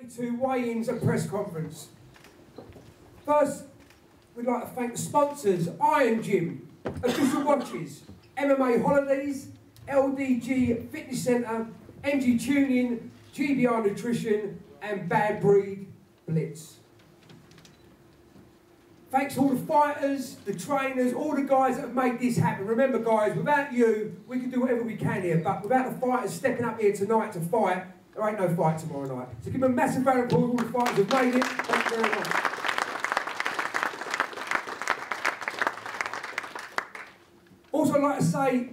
32 weigh-ins and press conference. First, we'd like to thank the sponsors: Iron Gym, Official Watches, MMA Holidays, LDG Fitness Centre, MG Tuning, GBR Nutrition, and Bad Breed Blitz. Thanks to all the fighters, the trainers, all the guys that have made this happen. Remember guys, without you, we can do whatever we can here, but without the fighters stepping up here tonight to fight, there ain't no fight tomorrow night. So give them a massive round of applause, all the fighters have made it. Thank you very much. Also I'd like to say,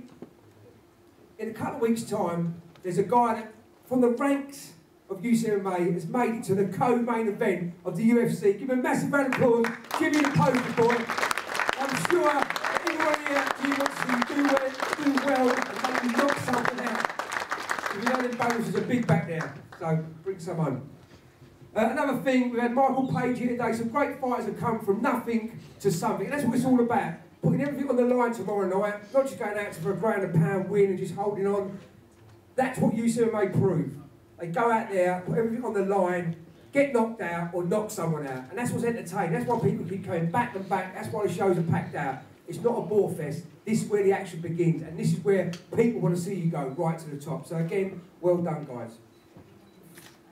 in a couple of weeks' time, there's a guy that, from the ranks of UCMA, has made it to the co-main event of the UFC. Give him a massive round of applause, Jimmy the Poster Boy. I'm sure that everyone here actually wants to do well and maybe knock something out. If you know them bonuses are big back there, so bring some home. Another thing, we've had Michael Page here today. Some great fighters have come from nothing to something, and that's what it's all about. Putting everything on the line tomorrow night, not just going out for a £1,000 win and just holding on. That's what UCMA prove. They go out there, put everything on the line, get knocked out or knock someone out. And that's what's entertaining. That's why people keep coming back and back. That's why the shows are packed out. It's not a bore fest. This is where the action begins. And this is where people want to see you go right to the top. So again, well done guys.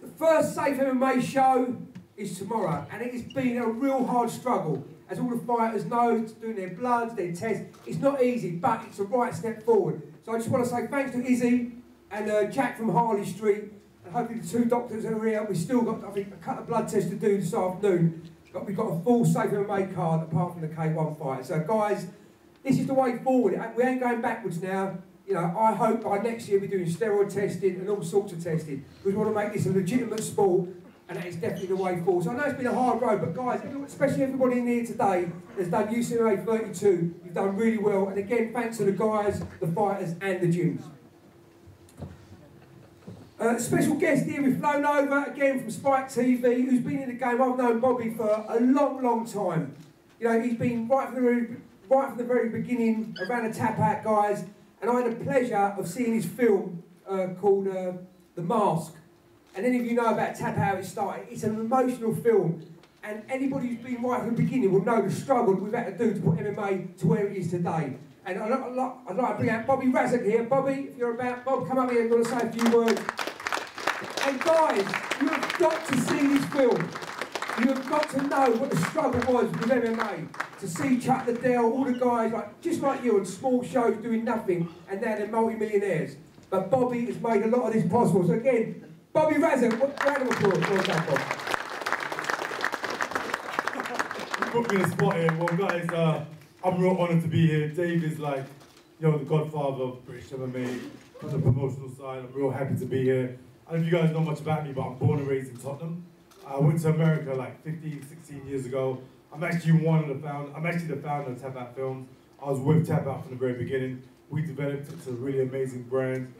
The first Safe MMA show is tomorrow. And it has been a real hard struggle. As all the fighters know, doing their bloods, their tests. It's not easy, but it's a right step forward. So I just want to say thanks to Izzy and Jack from Harley Street. And hopefully the two doctors are here. We've still got, I think, a couple of blood tests to do this afternoon. But we've got a full Safe MMA card apart from the K1 fight. So guys, this is the way forward. We ain't going backwards now. You know, I hope by next year we're doing steroid testing and all sorts of testing. We want to make this a legitimate sport, and that is definitely the way forward. So I know it's been a hard road, but guys, especially everybody in here today that's done UCMA 32, you've done really well. And again, thanks to the guys, the fighters, and the gyms. Special guest here, we've flown over again from Spike TV, who's been in the game. I've known Bobby for a long, long time. You know, he's been right from the very beginning around the Tap Out guys, and I had the pleasure of seeing his film called The Mask. And any of you know about Tap Out, how it started. It's an emotional film, and anybody who's been right from the beginning will know the struggle that we've had to do to put MMA to where it is today. And I'd like to bring out Bobby Razak here. Bobby, if you're about, Bob, come up here and I'm going to say a few words. And guys, you have got to see this film. You have got to know what the struggle was with MMA. To see Chuck Liddell, all the guys, just like you, on small shows doing nothing, and now they're multi-millionaires. But Bobby has made a lot of this possible. So again, Bobby Razak, round of applause. Well done, Bob. You put me in a spot here. Well, guys, I'm real honoured to be here. Dave is like, you know, the godfather of British MMA on the promotional side. I'm real happy to be here. I don't know if you guys know much about me, but I'm born and raised in Tottenham. I went to America like 15, 16 years ago. I'm actually the founder of Tap Out Films. I was with Tap Out from the very beginning. We developed it to a really amazing brand.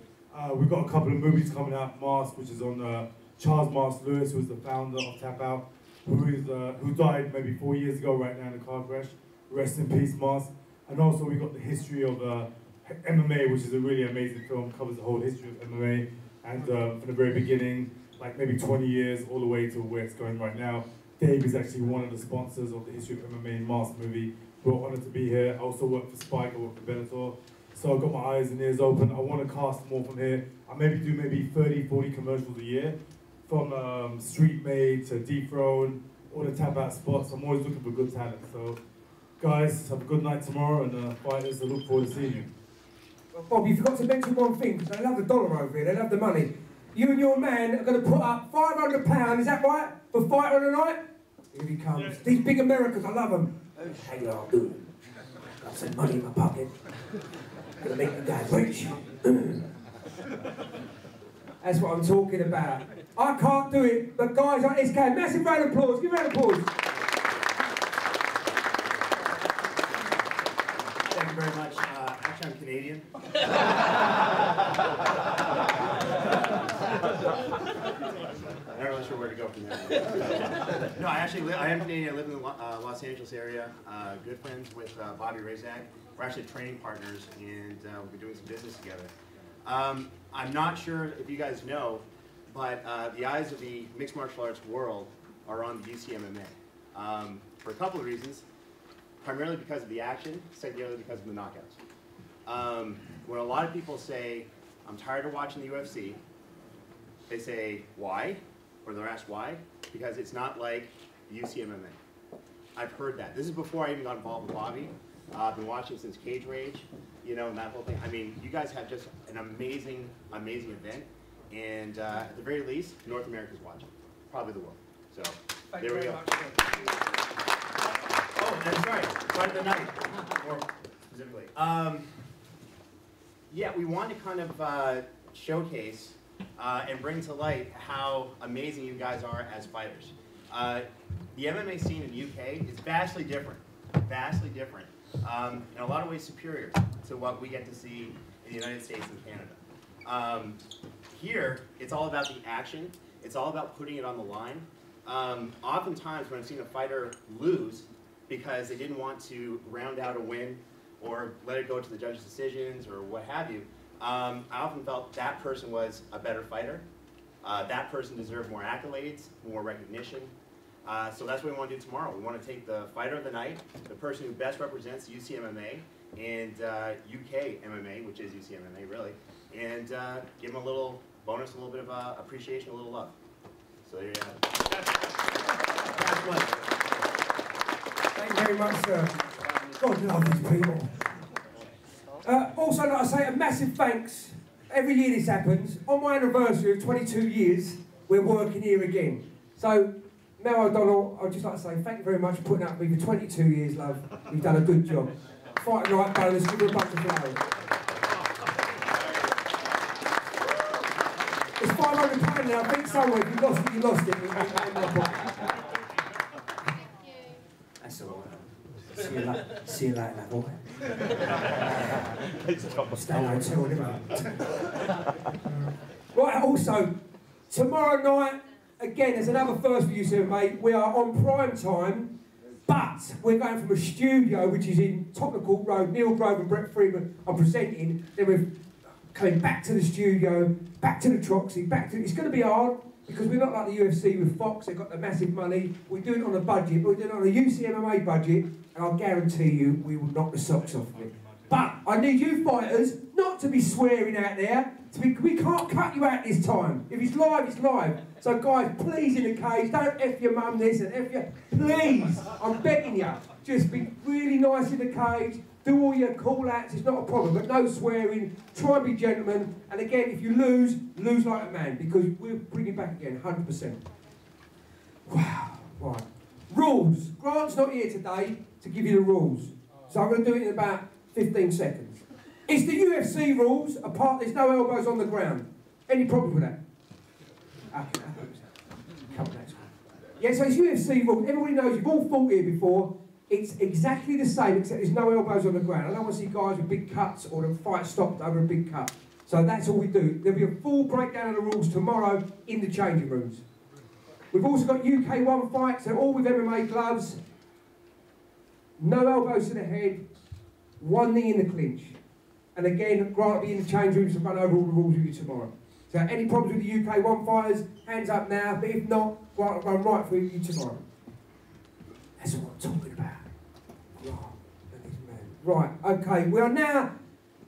We've got a couple of movies coming out. Mask, which is on Charles Mars Lewis, who's the founder of Tap Out, who died maybe 4 years ago right now in a car crash. Rest in peace, Mask. And also we got the history of MMA, which is a really amazing film. Covers the whole history of MMA. And from the very beginning, like maybe 20 years, all the way to where it's going right now. Dave is actually one of the sponsors of the History of MMA Mask movie. We're honoured to be here. I also work for Spike, I work for Bellator. So I've got my eyes and ears open. I want to cast more from here. I do 30, 40 commercials a year. From Street Made to Dethrone, all the Tap Out spots. I'm always looking for good talent. So guys, have a good night tomorrow, and fighters, I look forward to seeing you. Bob, you forgot to mention one thing, because they love the dollar over here, they love the money. You and your man are going to put up £500, is that right, for Fighter of the Night? Here he comes. Yeah. These big Americans, I love them. How y'all doing? Got some money in my pocket. Gonna make you guys rich. That's what I'm talking about. I can't do it, but guys like this guy, massive round of applause, give a round of applause. Thank you very much. Actually, I'm Canadian. I'm not really sure where to go from there. No, I am Canadian. I live in the Los Angeles area. Good friends with Bobby Razak. We're actually training partners, and we've been doing some business together. I'm not sure if you guys know, but the eyes of the mixed martial arts world are on the UCMMA for a couple of reasons. Primarily because of the action, secondarily because of the knockouts. When a lot of people say, I'm tired of watching the UFC, they say, why? Or they're asked why? Because it's not like the UCMMA. I've heard that. This is before I even got involved with Bobby. I've been watching since Cage Rage, you know, and that whole thing. I mean, you guys have just an amazing, amazing event. And at the very least, North America's watching. Probably the world. So, there we go. Oh, and sorry, Fight of the Night, more specifically. Yeah, we want to kind of showcase and bring to light how amazing you guys are as fighters. The MMA scene in the UK is vastly different, in a lot of ways superior to what we get to see in the United States and Canada. Here, it's all about the action. It's all about putting it on the line. Oftentimes, when I've seen a fighter lose because they didn't want to round out a win or let it go to the judges' decisions or what have you, I often felt that person was a better fighter. That person deserved more accolades, more recognition. So that's what we want to do tomorrow. We want to take the fighter of the night, the person who best represents UCMMA and UK MMA, which is UCMMA really, and give them a little bonus, a little bit of appreciation, a little love. So there you have it. Thank you very much, sir. God love these people. Also, like I say, a massive thanks. Every year this happens. On my anniversary of 22 years, we're working here again. So, Mel O'Donnell, I'd just like to say thank you very much for putting up with me for 22 years, love. You've done a good job. Fight night bonus, give her a bunch of flowers. It's £500 now, I think somewhere. If you lost it, you lost it. That's all right. See you later, boy. Stay hotel, right, also, tomorrow night, again, there's another first for you, sir, mate. We are on prime time, but we're going from a studio, which is in Tottenham Court Road, Neil Grove and Brett Freeman are presenting. Then we're coming back to the studio, back to the Troxy, it's going to be hard, because we're not like the UFC with Fox, they've got the massive money. We do it on a budget, but we do it on a UCMMA budget, and I'll guarantee you we will knock the socks off of it. But I need you fighters not to be swearing out there. We can't cut you out this time. If it's live, it's live. So guys, please in the cage, don't F your mum this and F your... Please, I'm begging you. Just be really nice in the cage. Do all your call-outs, it's not a problem, but no swearing. Try and be gentlemen. And again, if you lose, lose like a man, because we'll bring it back again, 100%. Wow, right. Rules. Grant's not here today to give you the rules. So I'm going to do it in about 15 seconds. It's the UFC rules, apart there's no elbows on the ground. Any problem with that? Okay, come on, next one. Yeah, so it's UFC rules. Everybody knows, you've all fought here before. It's exactly the same, except there's no elbows on the ground. I don't want to see guys with big cuts or the fight stopped over a big cut. So that's all we do. There'll be a full breakdown of the rules tomorrow in the changing rooms. We've also got UK one fights, so all with MMA gloves. No elbows to the head. One knee in the clinch. And again, Grant will be in the change rooms to run over all the rules with you tomorrow. So any problems with the UK one fighters, hands up now. But if not, Grant will run right for you tomorrow. That's what I'm talking about. Right, okay, we are now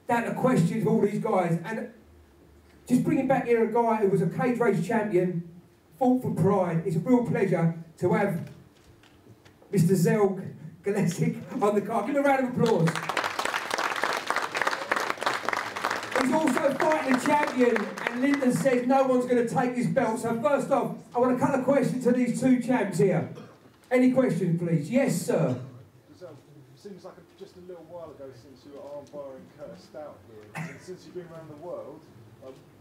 down to questions for all these guys. And just bringing back here a guy who was a cage race champion, fought for pride. It's a real pleasure to have Mr. Zelg Galesic on the card. Give him a round of applause. He's also fighting a champion, and Lyndon says no one's going to take his belt. So first off, I want a couple of questions to these two champs here. Any questions, please? Yes, sir. Seems like just a little while ago since you were arm-barring Curtis Stout here. And since you've been around the world,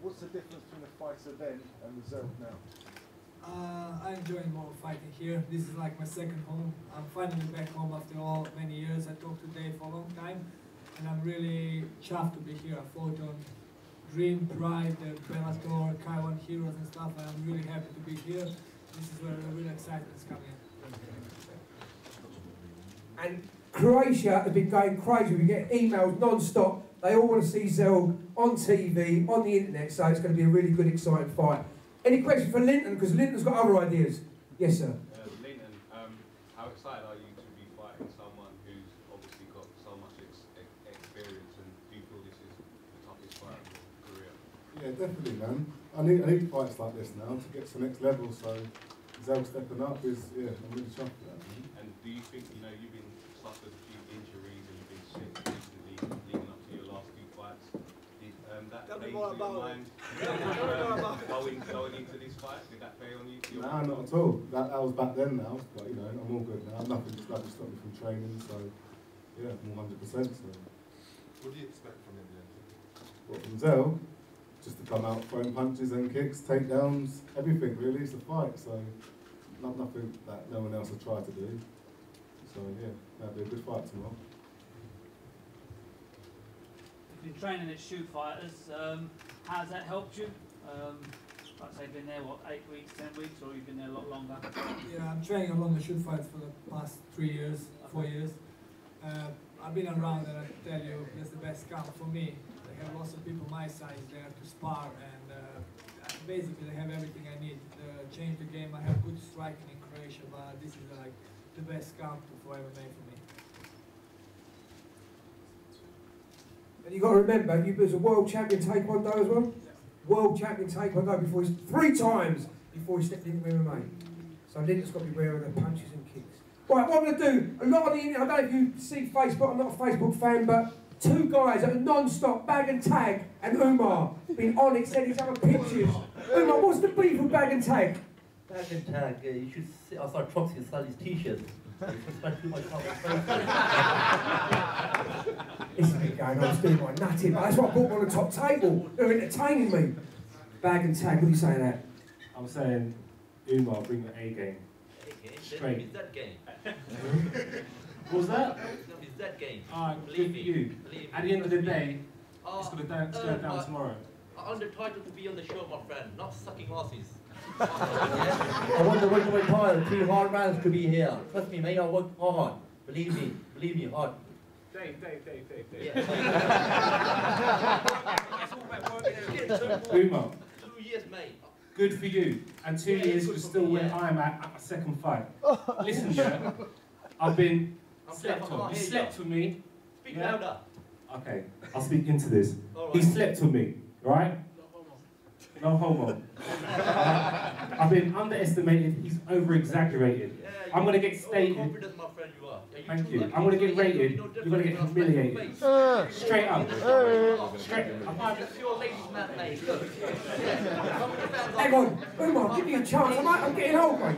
what's the difference between the fighter then and the Zelg now? I enjoy more fighting here. This is like my second home. I'm finally back home after all many years. I talked to Dave for a long time, and I'm really chuffed to be here. I fought on Dream, Pride, Bellator, K1 Heroes and stuff, and I'm really happy to be here. This is where I'm really excited it's coming. And Croatia has been going crazy. We get emails non-stop. They all want to see Zelg on TV, on the internet, so it's going to be a really good, exciting fight. Any questions for Linton? Because Linton's got other ideas. Yes, sir. Linton, how excited are you to be fighting someone who's obviously got so much experience, and do you feel this is the toughest fight of your career? Yeah, definitely, man. I need fights like this now to get to the next level. So Zell stepping up is, yeah, I'm really chuffed with that, man. And do you think, you know, you've been suffered a few injuries and you've been sick recently leading up to your last few fights? Did that play into your mind going into this fight? Did that play on you? Nah, not at all. That was back then now, but you know, I'm all good now. Nothing to stop me from training, so yeah, I'm 100%. So. What do you expect from him then? What, from Zell? Just to come out throwing punches and kicks, takedowns, everything really. It's a fight, so nothing that no one else has tried to do. So yeah, that'll be a good fight tomorrow. You've been training at Shoot Fighters. How's that helped you? Like I say, been there, what, 8 weeks, 10 weeks, or you've been there a lot longer? Yeah, I'm training along the Shoot Fighters for the past 3 years, 4 years. I've been around, and I tell you, that's the best camp for me. They have lots of people my size there to spar, and basically they have everything I need. Change the game. I have good striking in Croatia, but this is like the best camp for MMA for me. And you've got to remember, you was a world champion Taekwondo as well? Yeah. World champion Taekwondo before he's 3 times before he stepped into MMA. So Linton's got to be aware of the punches and kicks. Right, what I'm going to do, a lot of the, I don't know if you see Facebook, I'm not a Facebook fan, but 2 guys that are non-stop, Bag and Tag and Umar, been on it, sending each other pictures. Umar, what's the beef with Bag and Tag? Bag and Tag, you should sit outside Troxy and sell his t-shirts. You should spend too much time on Facebook. This is me going, I was doing my nutty, but that's what I brought them on the top table. They're entertaining me. Bag and Tag, what do you say to that? I'm saying, Umar, bring the A game. Straight. It's that game. What was that? It's that game. Believe you. At the end of the day, it's going to go down tomorrow. I'm entitled to be on the show, my friend, not sucking asses. I want to work my hard. 2 hard rounds to be here. Trust me, mate, I work hard. Believe me, hard. Dave. Yeah. Umar, 2 years, mate. good for you. And 2 years to still where I am at my second fight. Listen, yeah, I've been slept on. He slept with me. Speak louder. Okay, I'll speak into this. Right. He slept with me, right? No homo. I've been underestimated, he's over-exaggerated. Yeah, I'm going to get stated. Confident, my friend, you are. Thank you. I'm going to get rated, you're going to get humiliated. Straight up. Straight up. It's your ladies' man, mate. Look. Hang on, Umar, give me a chance. I'm getting old, mate.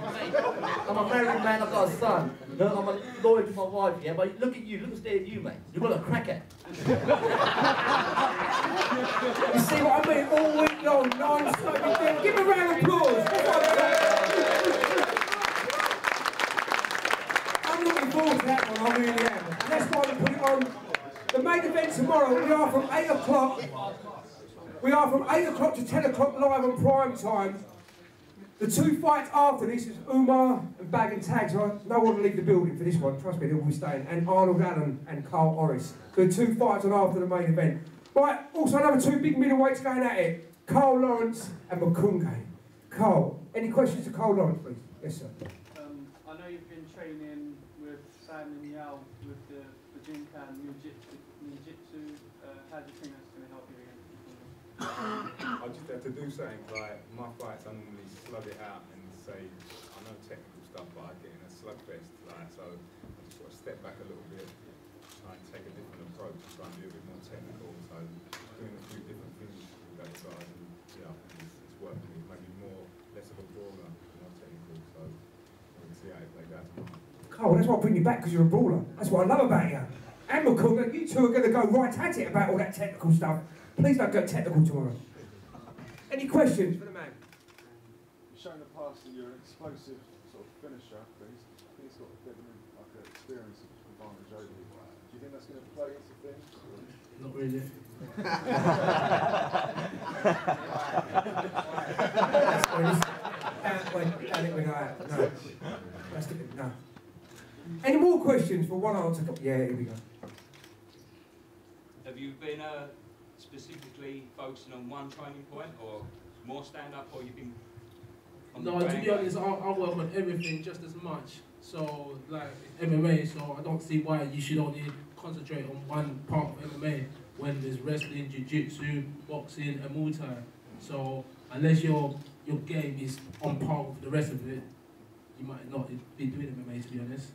I'm a married man, I've got a son. No, I'm a loyal to my wife, yeah, but look at you, look at you, mate. You look like a cracker. You see what I mean? All week long, non-stop. Give a round of applause. I'm looking forward to that one, I really am. And that's why we put it on. The main event tomorrow, we are from 8 o'clock. We are from 8 o'clock to 10 o'clock live on prime time. The 2 fights after this is Umar and Bag and Tag, so no one will leave the building for this one, trust me, they'll be staying. And Arnold Allen and Carl Orris. The 2 fights on after the main event. Right, also another 2 big middleweights going at it. Carl Lawrence and Makunge. Carl, any questions to Carl Lawrence, please? Yes, sir. I know you've been training with Simon Yao with the Bujinkan Jiu-Jitsu. How do you think that's going to help you again? I just have to do something like my fights. I normally slug it out and say I know technical stuff, but I get in a slugfest. Like so, I just sort of step back a little bit, try and take a different approach, try and be a bit more technical. So doing a few different things with those guys, and yeah, it's working. Maybe less of a brawler, more technical. So we'll see how it plays out tomorrow. Carl, that's why I bring you back, because you're a brawler. That's what I love about you. And Makunge, you 2 are going to go right at it about all that technical stuff. Please don't go technical tomorrow. Any questions for the man? You've shown in the past that you're an explosive sort of finisher, but I think he's got a bit of an experience advantage over you. Do you think that's going to play into things? Not really. No. Any more questions for one answer? Yeah, here we go. Have you been specifically focusing on one training point, or more stand-up, or you've been No, to be honest, I work on everything just as much. So, like MMA, so I don't see why you should only concentrate on one part of MMA when there's wrestling, jiu-jitsu, boxing, and Muay Thai. So, unless your game is on par with the rest of it, you might not be doing MMA, to be honest.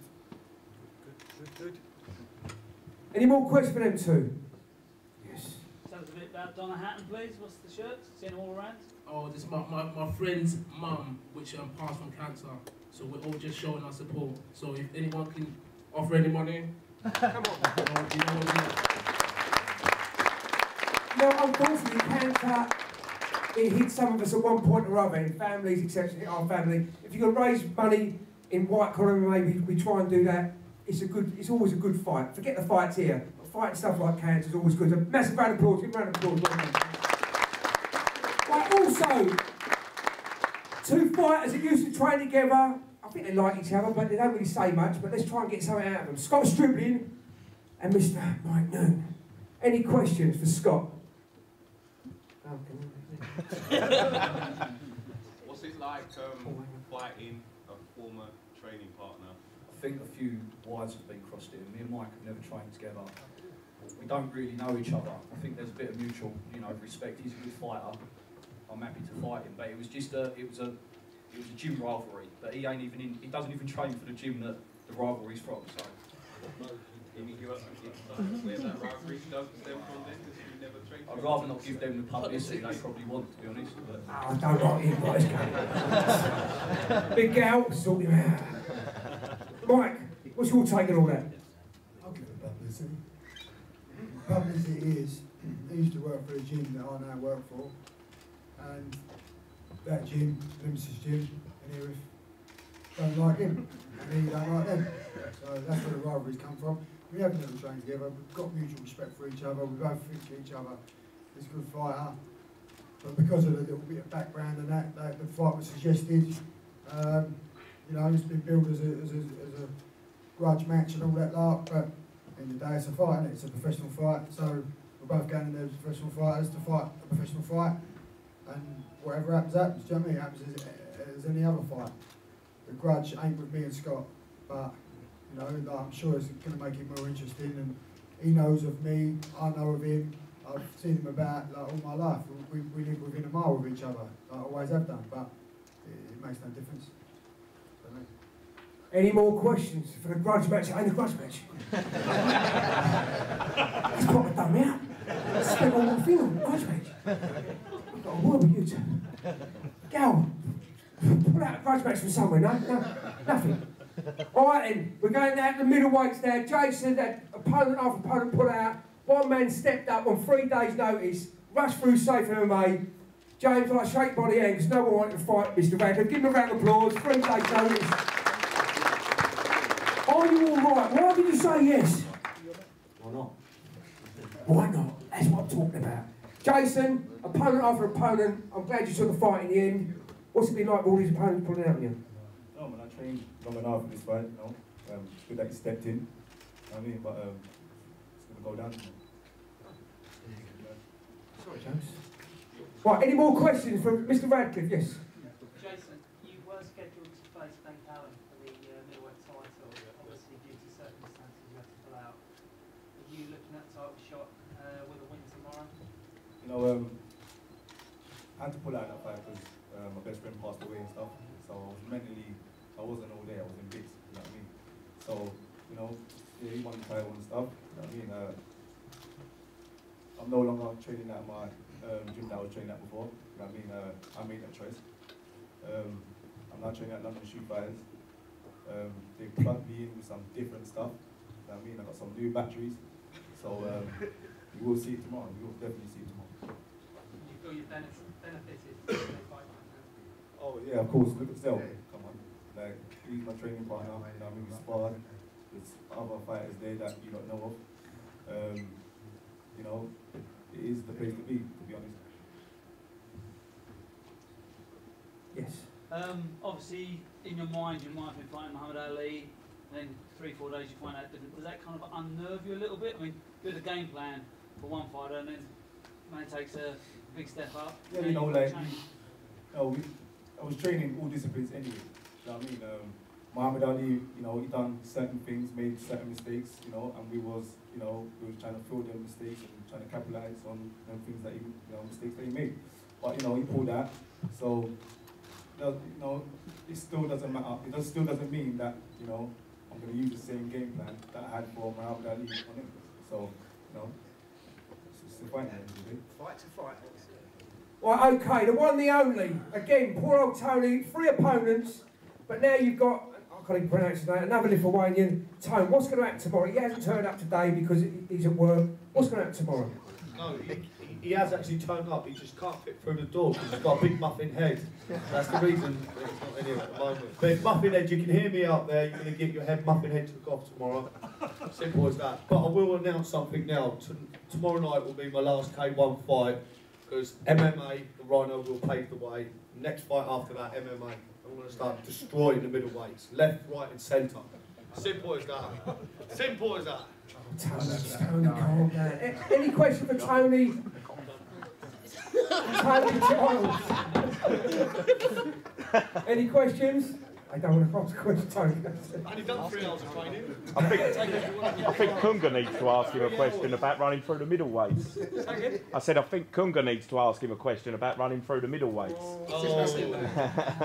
Good. Any more questions for them two? Yes. Tell us a bit about Donna Hatton, please. What's the shirt? Seeing them all around? Oh, this is my friend's mum, which passed from cancer. So we're all just showing our support. So if anyone can offer any money, come on. Now, unfortunately, cancer, it hit some of us at one point or other, in families, except our family. If you can raise money in white collar MMA, we try and do that. It's always a good fight. Forget the fights here. Fighting stuff like cancer is always good. A massive round of applause. Give a round of applause. Right, also, two fighters that used to train together. I think they like each other, but they don't really say much. But let's try and get something out of them. Scott Stribling and Mr. Mike Noon. Any questions for Scott? What's it like fighting a former training partner? I think a few wires have been crossed here. Me and Mike have never trained together. We don't really know each other. I think there's a bit of mutual, respect. He's a good fighter. I'm happy to fight him, but it was just a gym rivalry. But he doesn't even train for the gym that the rivalry's from. So. Where that rivalry does stem from then, because you never trained. I'd rather not give them the publicity they probably want, to be honest. But. I don't like him, guys. Big gal, sort him out. Mike, what's your take on all that? I'll give it publicity. Publicity is, I used to work for a gym that I now work for, and that gym, Nemesis Gym, and Erith, don't like him, and he don't like them. So that's where the rivalries come from. We have never trained together, we've got mutual respect for each other, we both think to each other. He's a good fighter, but because of a little bit of background and that the fight was suggested. It's been billed as a grudge match and all that lark, but in the day it's a fight, and it's a professional fight, so we're both going in there as professional fighters to fight a professional fight, and whatever happens, happens. Do you know what I mean? It happens as any other fight. The grudge ain't with me and Scott, but I'm sure it's going to make it more interesting, and he knows of me, I know of him, I've seen him about all my life. We live within a mile of each other, like I always have done, but it makes no difference. Any more questions for the grudge match? It ain't a grudge match. He's probably done me out. Spent all my thing on the grudge match. I've got a word with you two. Gal, pull out a grudge match from somewhere, no? Nothing. Alright then, we're going down to the middleweights now. Jason had opponent after opponent put out. One man stepped up on 3 days' notice, rushed through safe MMA. James, I shake by the hand because no one wanted to fight Mr. Radcliffe. Give him a round of applause. 3 days' notice. Are you alright? Why did you say yes? Why not? Why not? That's what I'm talking about. Jason, opponent after opponent, I'm glad you took the fight in the end. What's it been like with all these opponents pulling out on you? No, man, I trained long enough for this fight, It's good that you stepped in, but it's going to go down. Sorry, James. Right, any more questions from Mr. Radcliffe? Yes. Jason, you were scheduled to face Ben Callan for the middleweight title. Obviously, due to circumstances, you had to pull out. Are you looking at title shot with a win tomorrow? I had to pull out that fight because my best friend passed away and stuff. So I wasn't all there. I was in bits. You know what I mean? So he won the title and stuff. You know what I mean? I'm no longer training at my gym that I was training at before. You know what I mean? I made that choice. I'm now training at London Shoot Fighters. They plugged me in with some different stuff. You know what I mean? I got some new batteries. So you will see it tomorrow. You will definitely see it tomorrow. You feel you've benefited from the fight right now? Oh yeah, of course. Look at Stel. Come on. Like, he's my training partner. You know what I mean? We sparred. There's other fighters there that you don't know of. It is the place to be honest. Yes. Obviously, in your mind, you might have been fighting Muhammad Ali, and then 3-4 days you find out different. Does that kind of unnerve you a little bit? I mean, you had a game plan for one fighter, and then man takes a big step up. Yeah, I was training all disciplines anyway. You know what I mean? Muhammad Ali, you know, he done certain things, made certain mistakes, you know, and we was trying to fill them mistakes and trying to capitalize on them things that he, mistakes that he made. But he pulled out. So, it still doesn't matter. It still doesn't mean that I'm going to use the same game plan that I had for Muhammad Ali on him. So, it's a fight. Fight to fight. Well, okay, the one, the only. Again, poor old Tony, 3 opponents, but now you've got, I can't even pronounce his name, another Lithuanian. Tone, what's going to happen tomorrow? He hasn't turned up today because he's at work. What's going to happen tomorrow? No, he has actually turned up, he just can't fit through the door because he's got a big muffin head. That's the reason that he's not in here at the moment. But muffin head, you can hear me out there, you're going to get your muffin head took off tomorrow. Simple as that. But I will announce something now. Tomorrow night will be my last K1 fight because MMA, the Rhino, will pave the way. Next fight after that, MMA. I'm going to start destroying the middleweights. Left, right and centre. Simple as that. Simple as that. Tony, calm down. Any question for Tony? Tony Charles. Any questions? I don't want to ask a question, Tony. Only done 3 hours of training. I think Kunga needs to ask him a question about running through the middleweights. I said I think Kunga needs to ask him a question about running through the middleweights.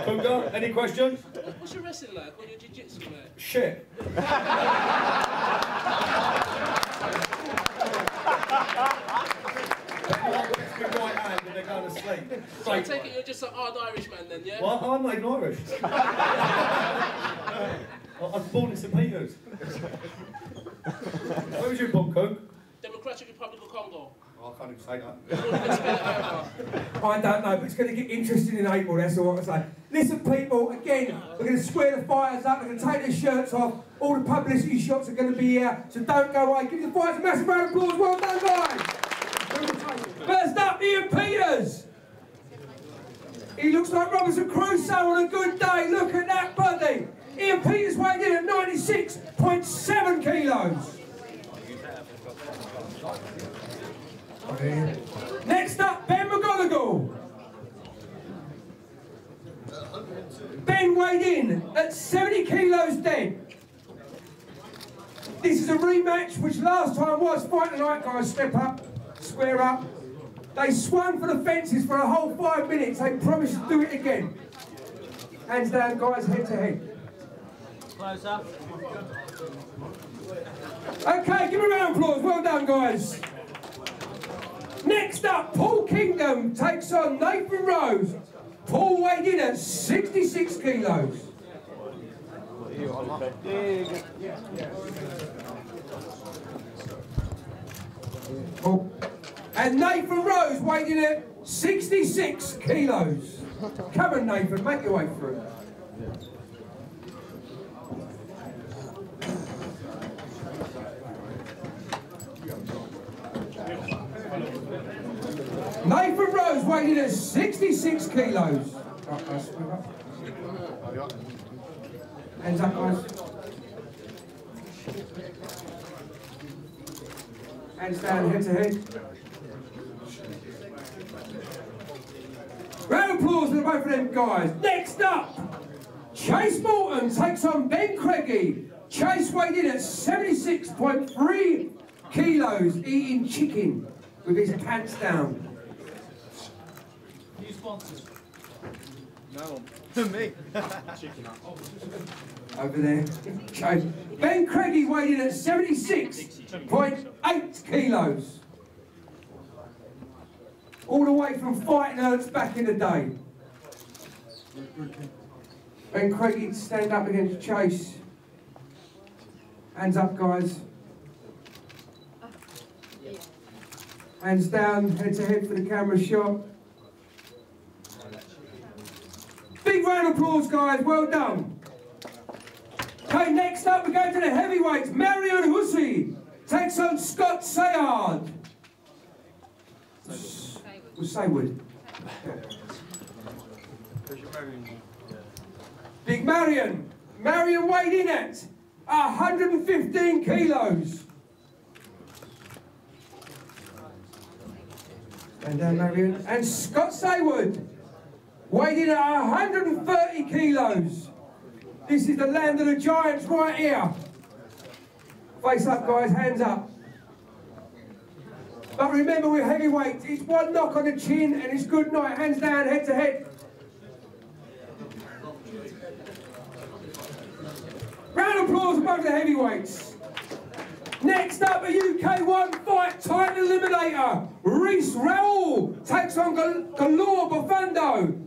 Kunga, any questions? What's your wrestling like? Or your jiu-jitsu like? Shit. They're going to sleep. So I take it you're just an odd Irishman then, yeah? What? I'm not even Irish. I was born in St Peters. Where was you born, Cook? Democratic Republic of Congo. Oh, I can't even say that. I don't know, but it's going to get interesting in April, that's all I can say. Listen, people, again, we're going to square the fighters up, we're going to take their shirts off, all the publicity shots are going to be here, so don't go away. Give the fighters a massive round of applause. Well done, guys. First up, Ian Peters. He looks like Robinson Crusoe on a good day. Look at that, buddy. Ian Peters weighed in at 96.7 kilos. Next up, Ben McGonigal. Ben weighed in at 70 kilos dead. This is a rematch, which last time was Fight Night, guys. Step up, square up. They swung for the fences for a whole 5 minutes. They promised to do it again. Hands down, guys, head to head. Close up. Okay, give a round of applause. Well done, guys. Next up, Paul Kingdom takes on Nathan Rose. Paul weighed in at 66 kilos. Oh. And Nathan Rose weighed in at 66 kilos. Come on, Nathan, make your way through. Nathan Rose weighed in at 66 kilos. Hands up, guys. Hands down, head to head. Round of applause for both of them guys. Next up, Chase Morton takes on Ben Craigie. Chase weighed in at 76.3 kilos, eating chicken with his pants down. New sponsors. No, me. Chicken up. Over there. Chase. Ben Craigie weighed in at 76.8 kilos. All the way from Fighting Nerds back in the day. Ben Craigie stand up against Chase. Hands up, guys. Hands down, head to head for the camera shot. Big round of applause, guys. Well done. Okay, next up we go to the heavyweights. Marion Hussey takes on Scott Sayard. Saywood. Big Marion. Marion weighed in at 115 kilos. And Marion. And Scott Saywood weighed in at 130 kilos. This is the land of the giants right here. Face up, guys, hands up. But remember, we're heavyweights. It's one knock on the chin and it's good night. Hands down, head to head. Round of applause for both the heavyweights. Next up, a UK one fight title eliminator. Reese Raoul takes on Galore Bufando.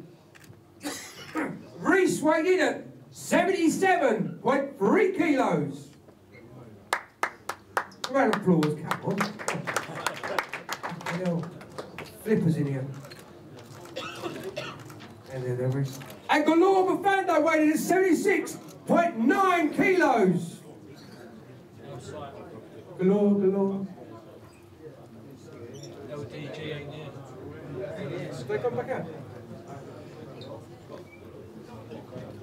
Reese weighed in at 77.3 kilos. Round of applause, come on. Flippers in here. And there is. And Galore Bufando weighed in at 76.9 kilos. Galore. They come back out.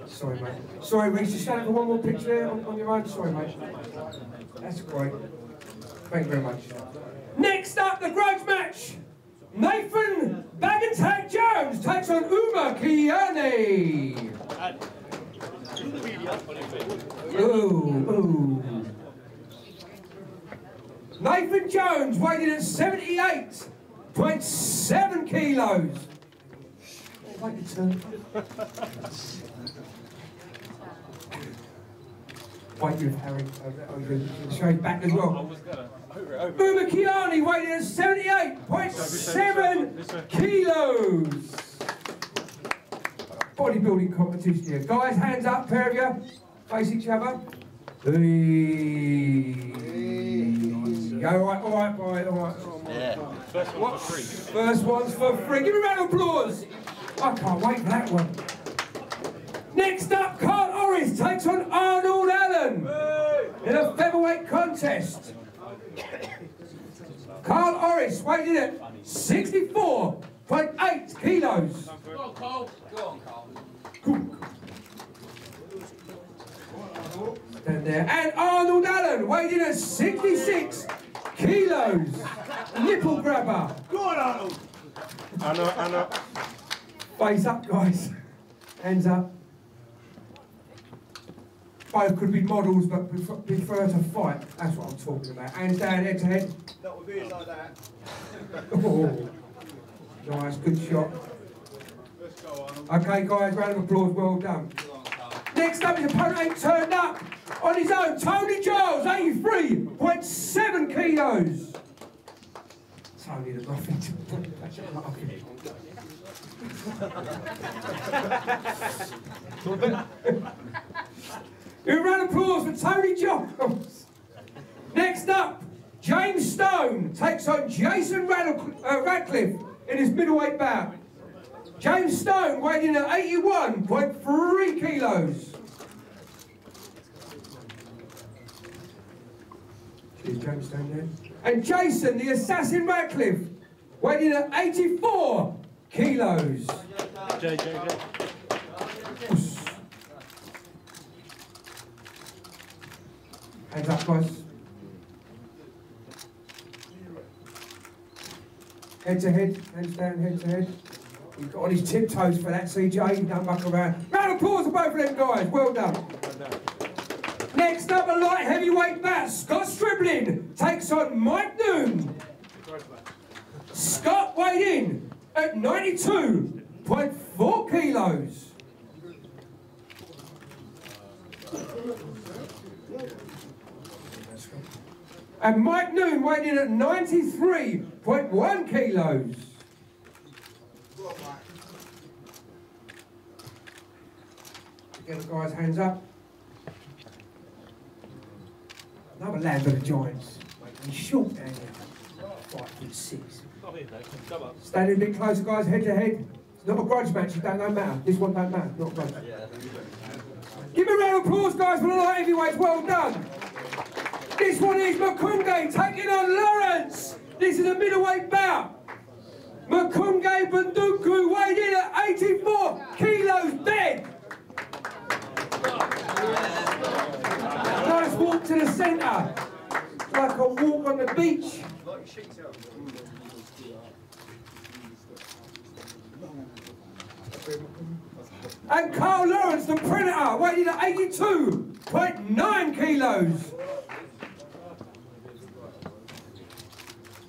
Sorry, mate. Sorry, Reece, just stand up for one more picture there on your own. Sorry, mate. That's great. Thank you very much. Next up, the grudge match. Nathan Bagantag Jones takes on Uma Kiani. Ooh. Nathan Jones weighed in at 78.7 kilos. Wait a turn. Wait with Harry. Show his back as well. Uma Kiani weighed in at 78.7 kilos. Bodybuilding competition here. Guys, hands up, pair of you. Face each other. All right. Yeah. First one's for free. First one's for free. Give me a round of applause. I can't wait for that one. Next up, Carl Orris takes on Arnold Allen in a featherweight contest. Carl Orris weighed in at 64.8 kilos. Go on, Carl. Stand there. And Arnold Allen weighed in at 66 kilos. Nipple grabber. Go on, Arnold. Anna. Face up, guys. Hands up. Both could be models, but prefer to fight. That's what I'm talking about. Hands down, head to head. Not with ears like that. Oh, nice, good shot. Let's go, Arnold. Okay, guys, round of applause, well done. Next up, his opponent ain't turned up on his own. Tony Giles, 83.7 kilos. Tony, there's nothing to A round of applause for Tony Giles. Next up, James Stone takes on Jason Radcliffe in his middleweight bout. James Stone weighed in at 81.3 kilos. Cheers, James Stone there. And Jason, the assassin Radcliffe, weighed in at 84 kilos. JJ. Hands up, guys. Head to head, hands down, head to head. He's got on his tiptoes for that, CJ. Don't muck around. Round of applause for both of them guys. Well done. Next up, a light heavyweight bat. Scott Stribling takes on Mike Noon. Scott weighed in at 92.4 kilos. And Mike Noon weighed in at 93.1 kilos. Together, guys, hands up. Another land of the giants. He's short down here. 5'6". Standing a bit closer, guys, head to head. It's not a grudge match, it don't matter. This one don't matter, not a grudge. Give me a round of applause, guys, for the light heavyweights. Well done. This one is Makunge taking on Lawrence. This is a middleweight bout. Makunge Bunduku weighed in at 84 kilos dead. Nice walk to the centre. Like a walk on the beach. And Carl Lawrence, the Predator, weighing at 82.9 kilos.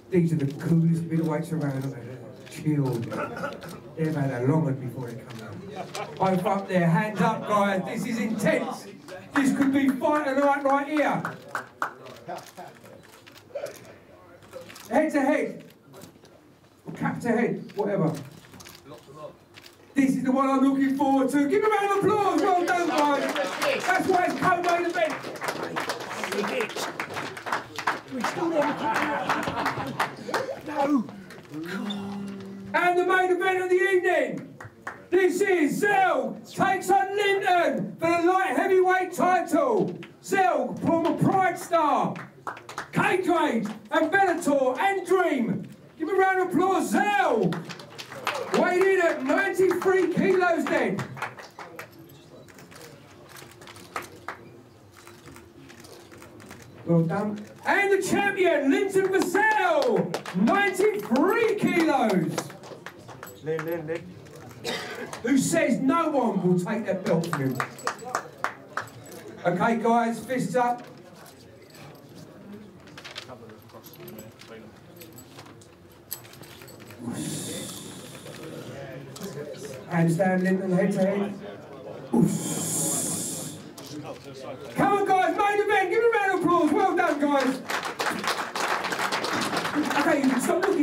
These are the coolest middleweights around, aren't they? Chilled. They've had a long one before they come out. Both up there, hands up, guys. This is intense. This could be fight of the night right here. Head to head. Or cap to head, whatever. This is the one I'm looking forward to. Give a round of applause. Well done, guys. That's why it's co-main event. No. And the main event of the evening. This is Zell takes on Linton for the light heavyweight title. Zell, former Pride star, K-Grade, and Bellator, and Dream. Give a round of applause, Zell. Weighed in at 93 kilos then. Well done. And the champion, Linton Vassell, 93 kilos. Who says no one will take that belt from him? Okay, guys, fists up. Hands down, Linton, head to head. Come on, guys, main event. Give a round of applause. Well done, guys. Okay, you can stop looking.